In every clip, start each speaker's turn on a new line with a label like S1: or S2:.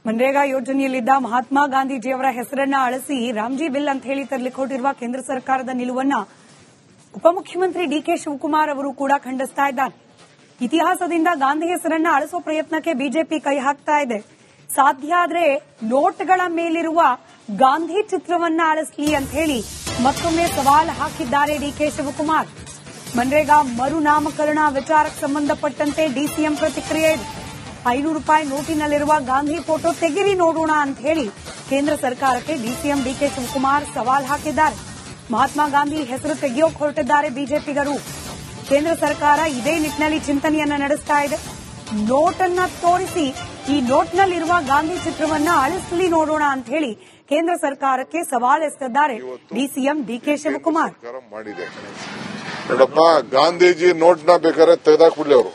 S1: ಮನ್ರೇಗಾ ಯೋಜನೆಯಲ್ಲಿದ್ದ ಮಹಾತ್ಮ ಗಾಂಧೀಜಿಯವರ ಹೆಸರನ್ನ ಅಳಿಸಿ ರಾಮ್ಜಿ ಬಿಲ್ ಅಂತ ಹೇಳಿ ತರಲಿಕ್ಕೆ ಹೊರಟಿರುವ ಕೇಂದ್ರ ಸರ್ಕಾರದ ನಿಲುವನ್ನ ಉಪಮುಖ್ಯಮಂತ್ರಿ ಡಿಕೆ ಶಿವಕುಮಾರ್ ಅವರು ಕೂಡ ಖಂಡಿಸ್ತಾ ಇದ್ದಾರೆ. ಇತಿಹಾಸದಿಂದ ಗಾಂಧಿ ಹೆಸರನ್ನ ಅಳಿಸೋ ಪ್ರಯತ್ನಕ್ಕೆ ಬಿಜೆಪಿ ಕೈ ಹಾಕ್ತಾ ಇದೆ. ಸಾಧ್ಯ ಆದ್ರೆ ನೋಟ್ಗಳ ಮೇಲಿರುವ ಗಾಂಧಿ ಚಿತ್ರವನ್ನ ಅಳಿಸಲಿ ಅಂತ ಹೇಳಿ ಮತ್ತೊಮ್ಮೆ ಸವಾಲ್ ಹಾಕಿದ್ದಾರೆ ಡಿಕೆ ಶಿವಕುಮಾರ್. ಮನ್ರೇಗಾ ಮರುನಾಮಕರಣ ವಿಚಾರಕ್ಕೆ ಸಂಬಂಧಪಟ್ಟಂತೆ ಡಿಸಿಎಂ ಪ್ರತಿಕ್ರಿಯೆ ಇದೆ. 500 ರೂಪಾಯಿ ನೋಟಿನಲ್ಲಿರುವ ಗಾಂಧಿ ಫೋಟೋ ತೆಗಿರಿ ನೋಡೋಣ ಅಂತ ಹೇಳಿ ಕೇಂದ್ರ ಸರ್ಕಾರಕ್ಕೆ ಡಿಸಿಎಂ ಡಿಕೆ ಶಿವಕುಮಾರ್ ಸವಾಲ್ ಹಾಕಿದ್ದಾರೆ. ಮಹಾತ್ಮ ಗಾಂಧಿ ಹೆಸರು ತೆಗೆಯೋಕೆ ಹೊರಟಿದ್ದಾರೆ ಬಿಜೆಪಿಗರು. ಕೇಂದ್ರ ಸರ್ಕಾರ ಇದೇ ನಿಟ್ಟಿನಲ್ಲಿ ಚಿಂತನೆಯನ್ನ ನಡೆಸ್ತಾ ಇದೆ. ನೋಟನ್ನ ತೋರಿಸಿ ಈ ನೋಟ್ನಲ್ಲಿರುವ ಗಾಂಧಿ ಚಿತ್ರವನ್ನ ಅಳಿಸಲಿ ನೋಡೋಣ ಅಂತ ಹೇಳಿ ಕೇಂದ್ರ ಸರ್ಕಾರಕ್ಕೆ ಸವಾಲ್ ಎಸೆದಿದ್ದಾರೆ ಡಿಸಿಎಂ ಡಿಕೆ ಶಿವಕುಮಾರ್.
S2: ನೋಡಪ್ಪ, ಗಾಂಧೀಜಿ ನೋಟ್ನ ಬೇಕಾದ್ರೆ ತೆಗೆದಾಕ್ಬಿಡ್ಲಿ ಅವರು.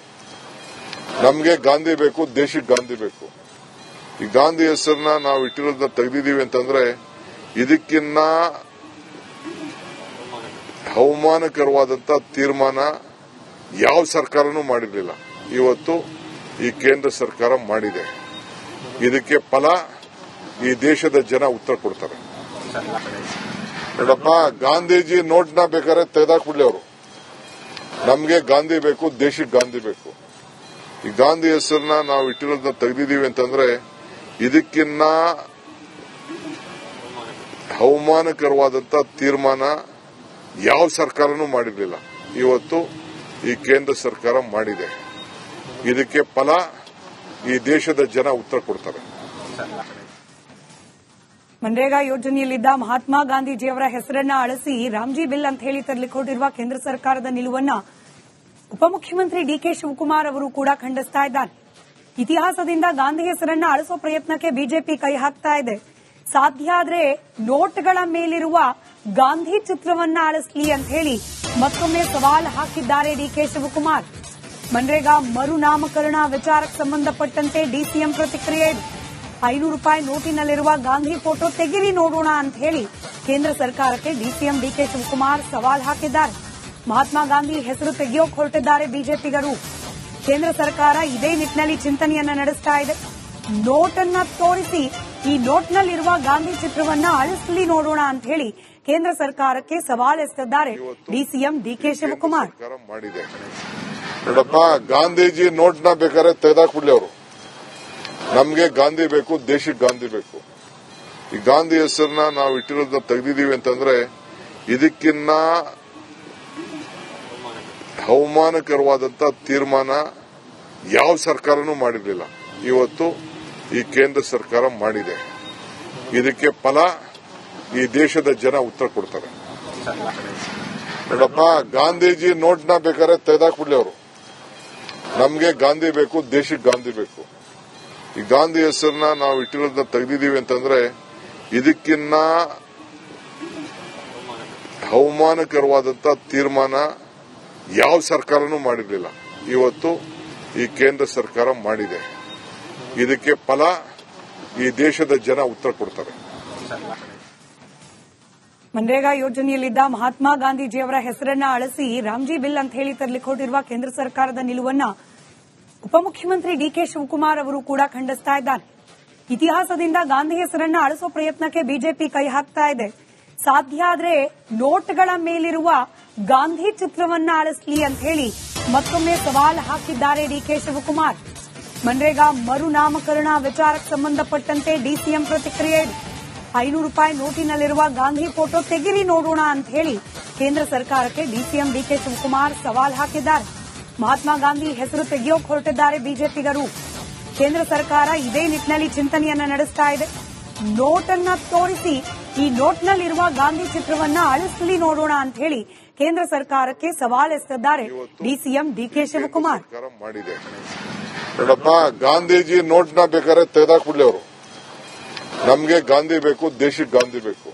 S2: ನಮ್ಗೆ ಗಾಂಧಿ ಬೇಕು, ದೇಶಕ್ಕೆ ಗಾಂಧಿ ಬೇಕು. ಈ ಗಾಂಧಿ ಹೆಸರನ್ನ ನಾವು ಇಟ್ಟಿರೋದನ್ನ ತೆಗೆದಿದ್ದೀವಿ ಅಂತಂದ್ರೆ ಇದಕ್ಕಿನ್ನ ಅವಮಾನಕರವಾದಂತ ತೀರ್ಮಾನ ಯಾವ ಸರ್ಕಾರನೂ ಮಾಡಿರಲಿಲ್ಲ. ಇವತ್ತು ಈ ಕೇಂದ್ರ ಸರ್ಕಾರ ಮಾಡಿದೆ. ಇದಕ್ಕೆ ಫಲ ಈ ದೇಶದ ಜನ ಉತ್ತರ ಕೊಡ್ತಾರೆ. ನೋಡಪ್ಪ, ಗಾಂಧೀಜಿ ನೋಟ್ನ ಬೇಕಾದ್ರೆ ತೆಗೆದಾಕ್ಬಿಡ್ಲಿ ಅವರು. ನಮ್ಗೆ ಗಾಂಧಿ ಬೇಕು, ದೇಶಕ್ಕೆ ಗಾಂಧಿ ಬೇಕು. ಈ ಗಾಂಧಿ ಹೆಸರನ್ನ ನಾವು ಇಟ್ಟಿರೋದನ್ನ ತೆಗೆದಿದ್ದೀವಿ ಅಂತಂದ್ರೆ ಇದಕ್ಕಿನ್ನ ಅವಮಾನಕರವಾದಂತ ತೀರ್ಮಾನ ಯಾವ ಸರ್ಕಾರನೂ ಮಾಡಿರಲಿಲ್ಲ. ಇವತ್ತು ಈ ಕೇಂದ್ರ ಸರ್ಕಾರ ಮಾಡಿದೆ. ಇದಕ್ಕೆ ಫಲ ಈ ದೇಶದ ಜನ ಉತ್ತರ ಕೊಡ್ತಾರೆ.
S1: ಮನ್ರೇಗಾ ಯೋಜನೆಯಲ್ಲಿದ್ದ ಮಹಾತ್ಮ ಗಾಂಧೀಜಿಯವರ ಹೆಸರನ್ನ ಅಳಿಸಿ ರಾಮ್ಜಿ ಬಿಲ್ ಅಂತ ಹೇಳಿ ತರಲಿಕ್ಕೆ ಹೊರಟಿರುವ ಕೇಂದ್ರ ಸರ್ಕಾರದ ನಿಲುವನ್ನ ಉಪಮುಖ್ಯಮಂತ್ರಿ ಡಿಕೆ ಶಿವಕುಮಾರ್ ಅವರು ಕೂಡ ಖಂಡಿಸ್ತಾ ಇದ್ದಾರೆ. ಇತಿಹಾಸದಿಂದ ಗಾಂಧಿ ಹೆಸರನ್ನ ಅಳಿಸೋ ಪ್ರಯತ್ನಕ್ಕೆ ಬಿಜೆಪಿ ಕೈ ಹಾಕ್ತಾ ಇದೆ. ಸಾಧ್ಯ ಆದ್ರೆ ನೋಟ್ಗಳ ಮೇಲಿರುವ ಗಾಂಧಿ ಚಿತ್ರವನ್ನ ಅಳಿಸಲಿ ಅಂತ ಹೇಳಿ ಮತ್ತೊಮ್ಮೆ ಸವಾಲ್ ಹಾಕಿದ್ದಾರೆ ಡಿಕೆ ಶಿವಕುಮಾರ್. ಮನ್ರೇಗಾ ಮರುನಾಮಕರಣ ವಿಚಾರಕ್ಕೆ ಸಂಬಂಧಪಟ್ಟಂತೆ ಡಿಸಿಎಂ ಪ್ರತಿಕ್ರಿಯೆ ಇದೆ. 500 ರೂಪಾಯಿ ನೋಟಿನಲ್ಲಿರುವ ಗಾಂಧಿ ಫೋಟೋ ತೆಗಿರಿ ನೋಡೋಣ ಅಂತ ಹೇಳಿ ಕೇಂದ್ರ ಸರ್ಕಾರಕ್ಕೆ ಡಿಸಿಎಂ ಡಿಕೆ ಶಿವಕುಮಾರ್ ಸವಾಲ್ ಹಾಕಿದ್ದಾರೆ. ಮಹಾತ್ಮ ಗಾಂಧಿ ಹೆಸರು ತೆಗೆಯೋಕೆ ಹೊರಟಿದ್ದಾರೆ ಬಿಜೆಪಿಗರು. ಕೇಂದ್ರ ಸರ್ಕಾರ ಇದೇ ನಿಟ್ಟಿನಲ್ಲಿ ಚಿಂತನೆಯನ್ನ ನಡೆಸ್ತಾ ಇದೆ. ನೋಟನ್ನ ತೋರಿಸಿ ಈ ನೋಟ್ನಲ್ಲಿರುವ ಗಾಂಧಿ ಚಿತ್ರವನ್ನ ಅಳಿಸಲಿ ನೋಡೋಣ ಅಂತ ಹೇಳಿ ಕೇಂದ್ರ ಸರ್ಕಾರಕ್ಕೆ ಸವಾಲ್ ಎಸೆದಿದ್ದಾರೆ ಡಿಸಿಎಂ ಡಿಕೆ ಶಿವಕುಮಾರ್.
S2: ನೋಡಪ್ಪ, ಗಾಂಧೀಜಿ ನೋಟ್ನ ಬೇಕಾದ್ರೆ ತೆಗೆದಾಕ್ಬಿಡ್ಲಿ ಅವರು. ನಮ್ಗೆ ಗಾಂಧಿ ಬೇಕು, ದೇಶಕ್ಕೆ ಗಾಂಧಿ ಬೇಕು. ಈ ಗಾಂಧಿ ಹೆಸರನ್ನ ನಾವು ಇಟ್ಟಿರೋದನ್ನ ತೆಗೆದಿದ್ದೀವಿ ಅಂತಂದ್ರೆ ಇದಕ್ಕಿನ್ನ ಅವಮಾನಕರವಾದಂತ ತೀರ್ಮಾನ ಯಾವ ಸರ್ಕಾರನೂ ಮಾಡಿರಲಿಲ್ಲ. ಇವತ್ತು ಈ ಕೇಂದ್ರ ಸರ್ಕಾರ ಮಾಡಿದೆ. ಇದಕ್ಕೆ ಫಲ ಈ ದೇಶದ ಜನ ಉತ್ತರ ಕೊಡ್ತಾರೆ. ನೋಡಪ್ಪ, ಗಾಂಧೀಜಿ ನೋಟ್ನ ಬೇಕಾದ್ರೆ ತೆಗೆದಾಕ್ಬಿಡ್ಲಿ ಅವರು. ನಮ್ಗೆ ಗಾಂಧಿ ಬೇಕು, ದೇಶಕ್ಕೆ ಗಾಂಧಿ ಬೇಕು. ಈ ಗಾಂಧಿ ಹೆಸರನ್ನ ನಾವು ಇಟ್ಟಿರೋದನ್ನ ತೆಗೆದಿದ್ದೀವಿ ಅಂತಂದ್ರೆ ಇದಕ್ಕಿನ್ನ ಅವಮಾನಕರವಾದಂತ ತೀರ್ಮಾನ ಯಾವ ಸರ್ಕಾರನೂ ಮಾಡಿರಲಿಲ್ಲ. ಇವತ್ತು ಈ ಕೇಂದ್ರ ಸರ್ಕಾರ ಮಾಡಿದೆ. ಇದಕ್ಕೆ ಫಲ ಈ ದೇಶದ ಜನ ಉತ್ತರ ಕೊಡ್ತಾರೆ.
S1: ಮನ್ರೇಗಾ ಯೋಜನೆಯಲ್ಲಿದ್ದ ಮಹಾತ್ಮ ಗಾಂಧೀಜಿಯವರ ಹೆಸರನ್ನ ಅಳಿಸಿ ರಾಮ್ಜಿ ಬಿಲ್ ಅಂತ ಹೇಳಿ ತರಲಿಕ್ಕೆ ಹೊರಟಿರುವ ಕೇಂದ್ರ ಸರ್ಕಾರದ ನಿಲುವನ್ನ ಉಪಮುಖ್ಯಮಂತ್ರಿ ಡಿಕೆ ಶಿವಕುಮಾರ್ ಅವರು ಕೂಡ ಖಂಡಿಸ್ತಾ ಇದ್ದಾರೆ. ಇತಿಹಾಸದಿಂದ ಗಾಂಧಿ ಹೆಸರನ್ನ ಅಳಿಸೋ ಪ್ರಯತ್ನಕ್ಕೆ ಬಿಜೆಪಿ ಕೈ ಹಾಕ್ತಾ ಇದೆ. ಸಾಧ್ಯ ಆದ್ರೆ ನೋಟ್ಗಳ ಮೇಲಿರುವ ಗಾಂಧಿ ಚಿತ್ರವನ್ನ ಅಳಿಸಲಿ ಅಂತ ಹೇಳಿ ಮತ್ತೊಮ್ಮೆ ಸವಾಲ್ ಹಾಕಿದ್ದಾರೆ ಡಿಕೆ ಶಿವಕುಮಾರ್. ಮನ್ರೇಗಾ ಮರುನಾಮಕರಣ ವಿಚಾರಕ್ಕೆ ಸಂಬಂಧಪಟ್ಟಂತೆ ಡಿಸಿಎಂ ಪ್ರತಿಕ್ರಿಯೆ ಇದೆ. 500 ರೂಪಾಯಿ ನೋಟಿನಲ್ಲಿರುವ ಗಾಂಧಿ ಫೋಟೋ ತೆಗಿರಿ ನೋಡೋಣ ಅಂತ ಹೇಳಿ ಕೇಂದ್ರ ಸರ್ಕಾರಕ್ಕೆ ಡಿಸಿಎಂ ಡಿಕೆ ಶಿವಕುಮಾರ್ ಸವಾಲ್ ಹಾಕಿದ್ದಾರೆ. ಮಹಾತ್ಮ ಗಾಂಧಿ ಹೆಸರು ತೆಗೆಯೋಕೆ ಹೊರಟಿದ್ದಾರೆ ಬಿಜೆಪಿಗರು. ಕೇಂದ್ರ ಸರ್ಕಾರ ಇದೇ ನಿಟ್ಟಿನಲ್ಲಿ ಚಿಂತನೆಯನ್ನ ನಡೆಸ್ತಾ ಇದೆ. ನೋಟನ್ನ ತೋರಿಸಿ ಈ ನೋಟ್ನಲ್ಲಿರುವ ಗಾಂಧಿ ಚಿತ್ರವನ್ನ ಅಳಿಸಲಿ ನೋಡೋಣ ಅಂತ ಹೇಳಿ ಕೇಂದ್ರ ಸರ್ಕಾರಕ್ಕೆ ಸವಾಲ್ ಎಸೆದಿದ್ದಾರೆ ಡಿಸಿಎಂ ಡಿಕೆ ಶಿವಕುಮಾರ್.
S2: ನೋಡಪ್ಪ, ಗಾಂಧೀಜಿ ನೋಟ್ನ ಬೇಕಾದ್ರೆ ತೆಗೆದಾಕ್ಬಿಡ್ಲಿ ಅವರು. ನಮ್ಗೆ ಗಾಂಧಿ ಬೇಕು, ದೇಶಕ್ಕೆ ಗಾಂಧಿ ಬೇಕು.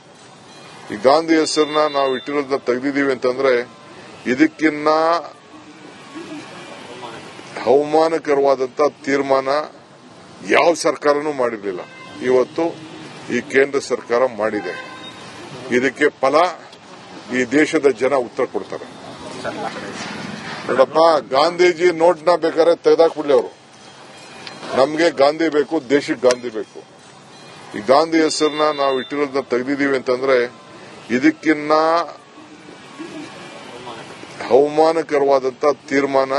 S2: ಈ ಗಾಂಧಿ ಹೆಸರನ್ನ ನಾವು ಇಟ್ಟಿರೋದನ್ನ ತೆಗೆದಿದ್ದೀವಿ ಅಂತಂದ್ರೆ ಇದಕ್ಕಿನ್ನ ಅವಮಾನಕರವಾದಂತ ತೀರ್ಮಾನ ಯಾವ ಸರ್ಕಾರನೂ ಮಾಡಿರಲಿಲ್ಲ. ಇವತ್ತು ಈ ಕೇಂದ್ರ ಸರ್ಕಾರ ಮಾಡಿದೆ. ಇದಕ್ಕೆ ಫಲ ಈ ದೇಶದ ಜನ ಉತ್ತರ ಕೊಡ್ತಾರೆ. ನೋಡಪ್ಪ, ಗಾಂಧೀಜಿ ನೋಟ್ನ ಬೇಕಾದ್ರೆ ತೆಗೆದಾಕ್ಬಿಡ್ಲಿ ಅವರು. ನಮಗೆ ಗಾಂಧಿ ಬೇಕು, ದೇಶಕ್ಕೆ ಗಾಂಧಿ ಬೇಕು. ಈ ಗಾಂಧಿ ಹೆಸರನ್ನ ನಾವು ಇಟ್ಟಿರೋದನ್ನ ತೆಗೆದಿದ್ದೀವಿ ಅಂತಂದ್ರೆ ಇದಕ್ಕಿನ್ನ ಅವಮಾನಕರವಾದಂತ ತೀರ್ಮಾನ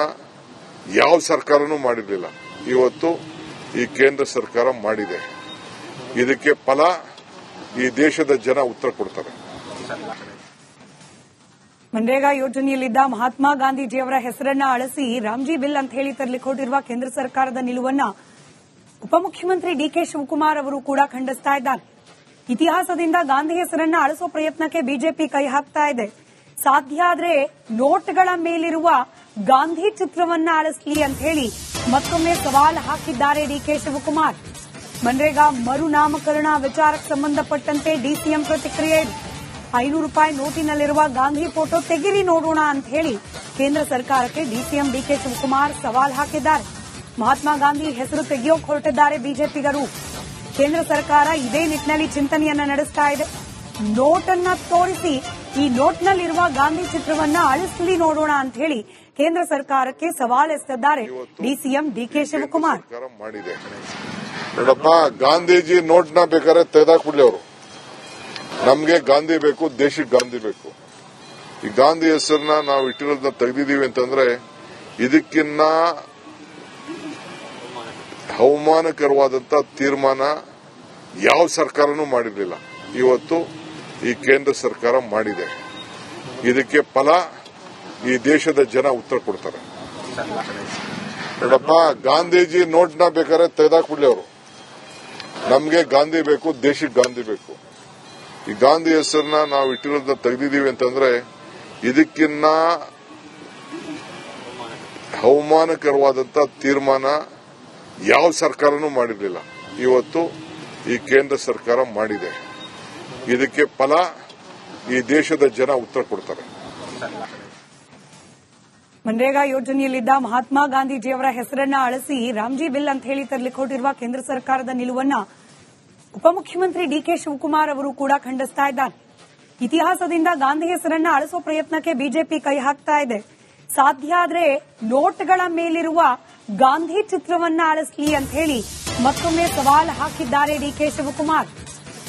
S2: ಯಾವ ಸರ್ಕಾರನೂ ಮಾಡಿರಲಿಲ್ಲ. ಇವತ್ತು ಈ ಕೇಂದ್ರ ಸರ್ಕಾರ ಮಾಡಿದೆ. ಇದಕ್ಕೆ ಫಲ ಈ ದೇಶದ ಜನ ಉತ್ತರ ಕೊಡ್ತಾರೆ.
S1: ಮನ್ರೇಗಾ ಯೋಜನೆಯಲ್ಲಿದ್ದ ಮಹಾತ್ಮ ಗಾಂಧೀಜಿಯವರ ಹೆಸರನ್ನ ಅಳಿಸಿ ರಾಮ್ಜಿ ಬಿಲ್ ಅಂತ ಹೇಳಿ ತರಲಿಕ್ಕೆ ಹೊರಟಿರುವ ಕೇಂದ್ರ ಸರ್ಕಾರದ ನಿಲುವನ್ನ ಉಪಮುಖ್ಯಮಂತ್ರಿ ಡಿಕೆ ಶಿವಕುಮಾರ್ ಅವರು ಕೂಡ ಖಂಡಿಸ್ತಾ ಇದ್ದಾರೆ. ಇತಿಹಾಸದಿಂದ ಗಾಂಧಿ ಹೆಸರನ್ನ ಅಳಿಸೋ ಪ್ರಯತ್ನಕ್ಕೆ ಬಿಜೆಪಿ ಕೈ ಹಾಕ್ತಾ ಇದೆ. ಸಾಧ್ಯ ಆದ್ರೆ ನೋಟ್ಗಳ ಮೇಲಿರುವ ಗಾಂಧಿ ಚಿತ್ರವನ್ನ ಅಳಿಸಲಿ ಅಂತ ಹೇಳಿ ಮತ್ತೊಮ್ಮೆ ಸವಾಲ್ ಹಾಕಿದ್ದಾರೆ ಡಿಕೆ ಶಿವಕುಮಾರ್. ಮನ್ರೇಗಾ ಮರುನಾಮಕರಣ ವಿಚಾರಕ್ಕೆ ಸಂಬಂಧಪಟ್ಟಂತೆ ಡಿಸಿಎಂ ಪ್ರತಿಕ್ರಿಯೆ. 500 ರೂಪಾಯಿ ನೋಟಿನಲ್ಲಿರುವ ಗಾಂಧಿ ಫೋಟೋ ತೆಗಿರಿ ನೋಡೋಣ ಅಂತ ಹೇಳಿ ಕೇಂದ್ರ ಸರ್ಕಾರಕ್ಕೆ ಡಿಸಿಎಂ ಡಿಕೆ ಶಿವಕುಮಾರ್ ಸವಾಲ್ ಹಾಕಿದ್ದಾರೆ. ಮಹಾತ್ಮ ಗಾಂಧಿ ಹೆಸರು ತೆಗೆಯೋಕೆ ಹೊರಟಿದ್ದಾರೆ ಬಿಜೆಪಿಗರು. ಕೇಂದ್ರ ಸರ್ಕಾರ ಇದೇ ನಿಟ್ಟಿನಲ್ಲಿ ಚಿಂತನೆಯನ್ನ ನಡೆಸ್ತಾ ಇದೆ. ನೋಟನ್ನ ತೋರಿಸಿ ಈ ನೋಟ್ನಲ್ಲಿರುವ ಗಾಂಧಿ ಚಿತ್ರವನ್ನ ಅಳಿಸಲಿ ನೋಡೋಣ ಅಂತ ಹೇಳಿ ಕೇಂದ್ರ ಸರ್ಕಾರಕ್ಕೆ ಸವಾಲ್ ಎಸೆದಿದ್ದಾರೆ ಡಿಸಿಎಂ ಡಿಕೆ ಶಿವಕುಮಾರ್.
S2: ಮಾಡಿದೆ ನೋಡಪ್ಪ, ಗಾಂಧೀಜಿ ನೋಟ್ನ ಬೇಕಾದ್ರೆ ತೆಗೆದಾಕ್ಬಿಡ್ಲಿ ಅವರು. ನಮಗೆ ಗಾಂಧಿ ಬೇಕು, ದೇಶಕ್ಕೆ ಗಾಂಧಿ ಬೇಕು. ಈ ಗಾಂಧಿ ಹೆಸರನ್ನ ನಾವು ಇಟ್ಟಿರೋದನ್ನ ತೆಗೆದಿದ್ದೀವಿ ಅಂತಂದ್ರೆ ಇದಕ್ಕಿನ್ನ ಅವಮಾನಕರವಾದಂತ ತೀರ್ಮಾನ ಯಾವ ಸರ್ಕಾರನೂ ಮಾಡಿರಲಿಲ್ಲ. ಇವತ್ತು ಈ ಕೇಂದ್ರ ಸರ್ಕಾರ ಮಾಡಿದೆ. ಇದಕ್ಕೆ ಫಲ ಈ ದೇಶದ ಜನ ಉತ್ತರ ಕೊಡ್ತಾರೆ. ನೋಡಪ್ಪ, ಗಾಂಧೀಜಿ ನೋಟ್ನ ಬೇಕಾದ್ರೆ ತೆಗೆದಾಕ್ಬಿಡ್ಲಿ ಅವರು. ನಮಗೆ ಗಾಂಧಿ ಬೇಕು, ದೇಶಕ್ಕೆ ಗಾಂಧಿ ಬೇಕು. ಈ ಗಾಂಧಿ ಹೆಸರನ್ನ ನಾವು ಇಟ್ಟಿರೋದನ್ನ ತೆಗೆದಿದ್ದೀವಿ ಅಂತಂದ್ರೆ ಇದಕ್ಕಿನ್ನ ಅವಮಾನಕರವಾದಂತ ತೀರ್ಮಾನ ಯಾವ ಸರ್ಕಾರನೂ ಮಾಡಿರಲಿಲ್ಲ. ಇವತ್ತು ಈ ಕೇಂದ್ರ ಸರ್ಕಾರ ಮಾಡಿದೆ. ಇದಕ್ಕೆ ಫಲ ಈ ದೇಶದ ಜನ ಉತ್ತರ ಕೊಡ್ತಾರೆ.
S1: ಮನ್ರೇಗಾ ಯೋಜನೆಯಲ್ಲಿದ್ದ ಮಹಾತ್ಮ ಗಾಂಧೀಜಿಯವರ ಹೆಸರನ್ನ ಅಳಿಸಿ ರಾಮ್ಜಿ ಬಿಲ್ ಅಂತ ಹೇಳಿ ತರಲಿಕ್ಕೆ ಹೊರಟಿರುವ ಕೇಂದ್ರ ಸರ್ಕಾರದ ನಿಲುವನ್ನ ಉಪಮುಖ್ಯಮಂತ್ರಿ ಡಿಕೆ ಶಿವಕುಮಾರ್ ಅವರು ಕೂಡ ಖಂಡಿಸ್ತಾ ಇದ್ದಾರೆ. ಇತಿಹಾಸದಿಂದ ಗಾಂಧಿ ಹೆಸರನ್ನ ಅಳಿಸೋ ಪ್ರಯತ್ನಕ್ಕೆ ಬಿಜೆಪಿ ಕೈ ಹಾಕ್ತಾ ಇದೆ. ಸಾಧ್ಯ ಆದ್ರೆ ನೋಟ್ಗಳ ಮೇಲಿರುವ ಗಾಂಧಿ ಚಿತ್ರವನ್ನ ಅಳಿಸಲಿ ಅಂತ ಹೇಳಿ ಮತ್ತೊಮ್ಮೆ ಸವಾಲ್ ಹಾಕಿದ್ದಾರೆ ಡಿಕೆ ಶಿವಕುಮಾರ್.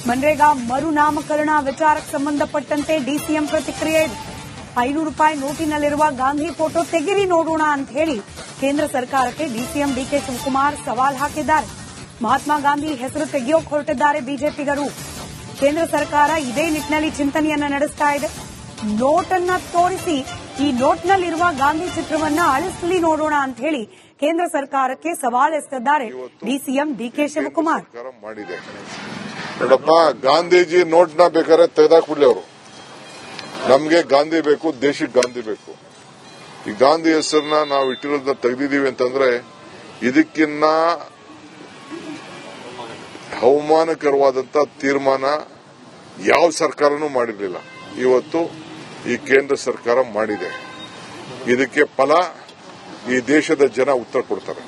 S1: ಮನ್ರೇಗಾ ಮರುನಾಮಕರಣ ವಿಚಾರಕ್ಕೆ ಸಂಬಂಧಪಟ್ಟಂತೆ ಡಿಸಿಎಂ ಪ್ರತಿಕ್ರಿಯೆ. 500 ರೂಪಾಯಿ ನೋಟಿನಲ್ಲಿರುವ ಗಾಂಧಿ ಫೋಟೋ ತೆಗಿರಿ ನೋಡೋಣ ಅಂತ ಹೇಳಿ ಕೇಂದ್ರ ಸರ್ಕಾರಕ್ಕೆ ಡಿಸಿಎಂ ಡಿಕೆ ಶಿವಕುಮಾರ್ ಸವಾಲ್ ಹಾಕಿದ್ದಾರೆ. ಮಹಾತ್ಮ ಗಾಂಧಿ ಹೆಸರು ತೆಗೆಯೋಕೆ ಹೊರಟಿದ್ದಾರೆ ಬಿಜೆಪಿಗರು. ಕೇಂದ್ರ ಸರ್ಕಾರ ಇದೇ ನಿಟ್ಟಿನಲ್ಲಿ ಚಿಂತನೆಯನ್ನ ನಡೆಸ್ತಾ ಇದೆ. ನೋಟನ್ನ ತೋರಿಸಿ ಈ ನೋಟ್ನಲ್ಲಿರುವ ಗಾಂಧಿ ಚಿತ್ರವನ್ನ ಅಳಿಸಲಿ ನೋಡೋಣ ಅಂತ ಹೇಳಿ ಕೇಂದ್ರ ಸರ್ಕಾರಕ್ಕೆ ಸವಾಲ್ ಎಸೆದಿದ್ದಾರೆ ಡಿಸಿಎಂ ಡಿಕೆ ಶಿವಕುಮಾರ್.
S2: ಮಾಡಿದೆ ನೋಡಪ್ಪ, ಗಾಂಧೀಜಿ ನೋಟ್ನ ಬೇಕಾದ್ರೆ ತೆಗೆದಾಕ್ಬಿಡ್ಲಿ ಅವರು. ನಮಗೆ ಗಾಂಧಿ ಬೇಕು, ದೇಶಕ್ಕೆ ಗಾಂಧಿ ಬೇಕು. ಈ ಗಾಂಧಿ ಹೆಸರನ್ನ ನಾವು ಇಟ್ಟಿರೋದನ್ನ ತೆಗೆದಿದ್ದೀವಿ ಅಂತಂದ್ರೆ ಇದಕ್ಕಿನ್ನ ಅವಮಾನಕರವಾದಂತ ತೀರ್ಮಾನ ಯಾವ ಸರ್ಕಾರನೂ ಮಾಡಿರಲಿಲ್ಲ. ಇವತ್ತು ಈ ಕೇಂದ್ರ ಸರ್ಕಾರ ಮಾಡಿದೆ. ಇದಕ್ಕೆ ಫಲ ಈ ದೇಶದ ಜನ ಉತ್ತರ ಕೊಡ್ತಾರೆ.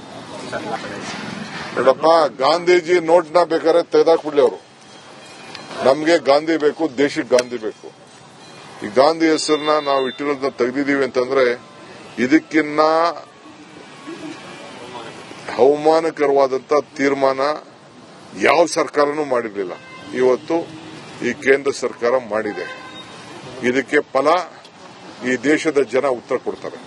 S2: ನೋಡಪ್ಪ, ಗಾಂಧೀಜಿ ನೋಟ್ನ ಬೇಕಾದ್ರೆ ತೆಗೆದಾಕ್ಬಿಡ್ಲಿ ಅವರು. ನಮಗೆ ಗಾಂಧಿ ಬೇಕು, ದೇಶಕ್ಕೆ ಗಾಂಧಿ ಬೇಕು. ಈ ಗಾಂಧಿ ಹೆಸರನ್ನ ನಾವು ಇಟ್ಟಿರೋದನ್ನ ತೆಗೆದಿದ್ದೀವಿ ಅಂತಂದ್ರೆ ಇದಕ್ಕಿನ್ನ ಅವಮಾನಕರವಾದಂತ ತೀರ್ಮಾನ ಯಾವ ಸರ್ಕಾರನೂ ಮಾಡಿರಲಿಲ್ಲ. ಇವತ್ತು ಈ ಕೇಂದ್ರ ಸರ್ಕಾರ ಮಾಡಿದೆ. ಇದಕ್ಕೆ ಫಲ ಈ ದೇಶದ ಜನ ಉತ್ತರ ಕೊಡ್ತಾರೆ.